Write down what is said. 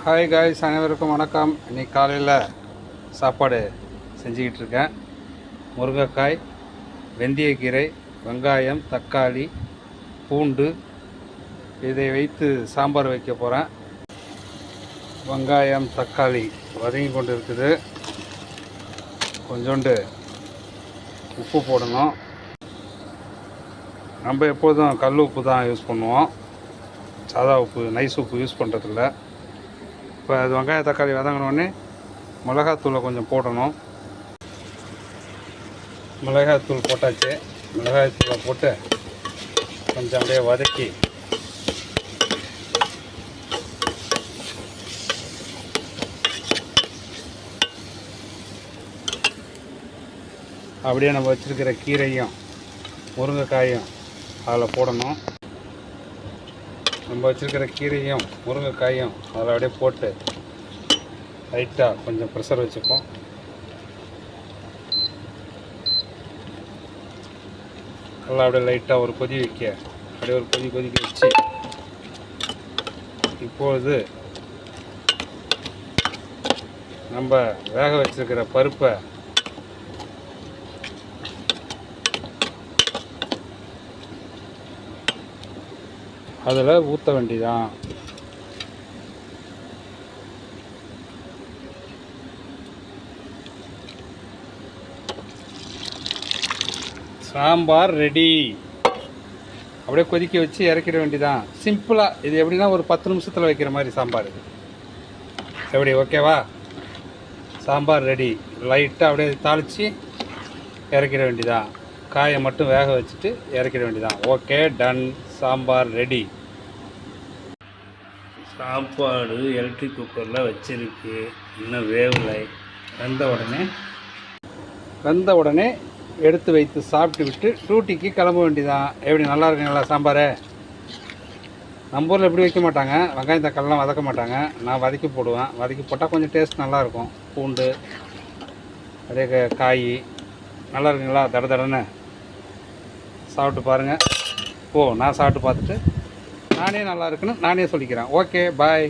Hi guys, அனைவருக்கும் வணக்கம். இன்னைக்கு காலையில் சாப்பாடு செஞ்சுக்கிட்டு இருக்கேன். முருங்கைக்காய், வெந்தயக்கீரை, வெங்காயம், தக்காளி, பூண்டு இதை வைத்து சாம்பார் வைக்க போகிறேன். வெங்காயம் தக்காளி வதங்கி கொண்டு இருக்குது. கொஞ்சோண்டு உப்பு போடணும். நம்ம எப்போதும் கல் உப்பு தான் யூஸ் பண்ணுவோம், சாதா உப்பு நைஸ் உப்பு யூஸ் பண்ணுறதில்ல. இப்போ அது வெங்காய தக்காளி வதங்கினோடனே மிளகாத்தூளை கொஞ்சம் போடணும். மிளகாத்தூள் போட்டாச்சு. மிளகாய்த்தூளை போட்டு கொஞ்சம் அப்படியே வதக்கி அப்படியே நம்ம வச்சுருக்கிற கீரையும் முருங்கைக்காயும் அதில் போடணும். நம்ம வச்சுருக்கிற கீரையும் முருங்கைக்காயும் அதில் அப்படியே போட்டு லைட்டாக கொஞ்சம் ப்ரெஷர் வச்சுப்போம். நல்லா அப்படியே லைட்டாக ஒரு கொதி வைக்க அப்படியே ஒரு கொதிக்க வச்சு இப்பொழுது நம்ம வேக வச்சுருக்கிற பருப்பை அதில் ஊற்ற வேண்டியதான். சாம்பார் ரெடி. அப்படியே கொதிக்க வச்சு இறக்கிட வேண்டியதான். சிம்பிளாக. இது எப்படின்னா ஒரு 10 நிமிஷத்தில் வைக்கிற மாதிரி சாம்பார் இது. எப்படி, ஓகேவா? சாம்பார் ரெடி. லைட்டாக அப்படியே தாளித்து இறக்கிட வேண்டியதான். காயை மட்டும் வேக வச்சுட்டு இறக்கிட வேண்டியதான். Okay, done. சாம்பார் ரெடி. சாப்பாடு எலக்ட்ரிக் குக்கரில் வச்சிருக்கு, இன்னும் வேவலை. வெந்த உடனே எடுத்து வைத்து சாப்பிட்டு விட்டு டியூட்டிக்கு கிளம்ப வேண்டியதான். எப்படி, நல்லா இருக்குங்களா சாம்பார்? நம்ம ஊரில் எப்படி வைக்க மாட்டாங்க, வெங்காயம் தக்காளிலாம் வதக்க மாட்டாங்க. நான் வதக்கி போடுவேன். வதக்கி போட்டால் கொஞ்சம் டேஸ்ட் நல்லாயிருக்கும். பூண்டு அதே காய் நல்லா இருக்குங்களா? தடன்னு சாப்பிட்டு பாருங்கள். நான் சாப்பிட்டு பார்த்துட்டு நானே நல்லா இருக்குன்னு நானே சொல்லிக்கிறேன். ஓகே, பாய்.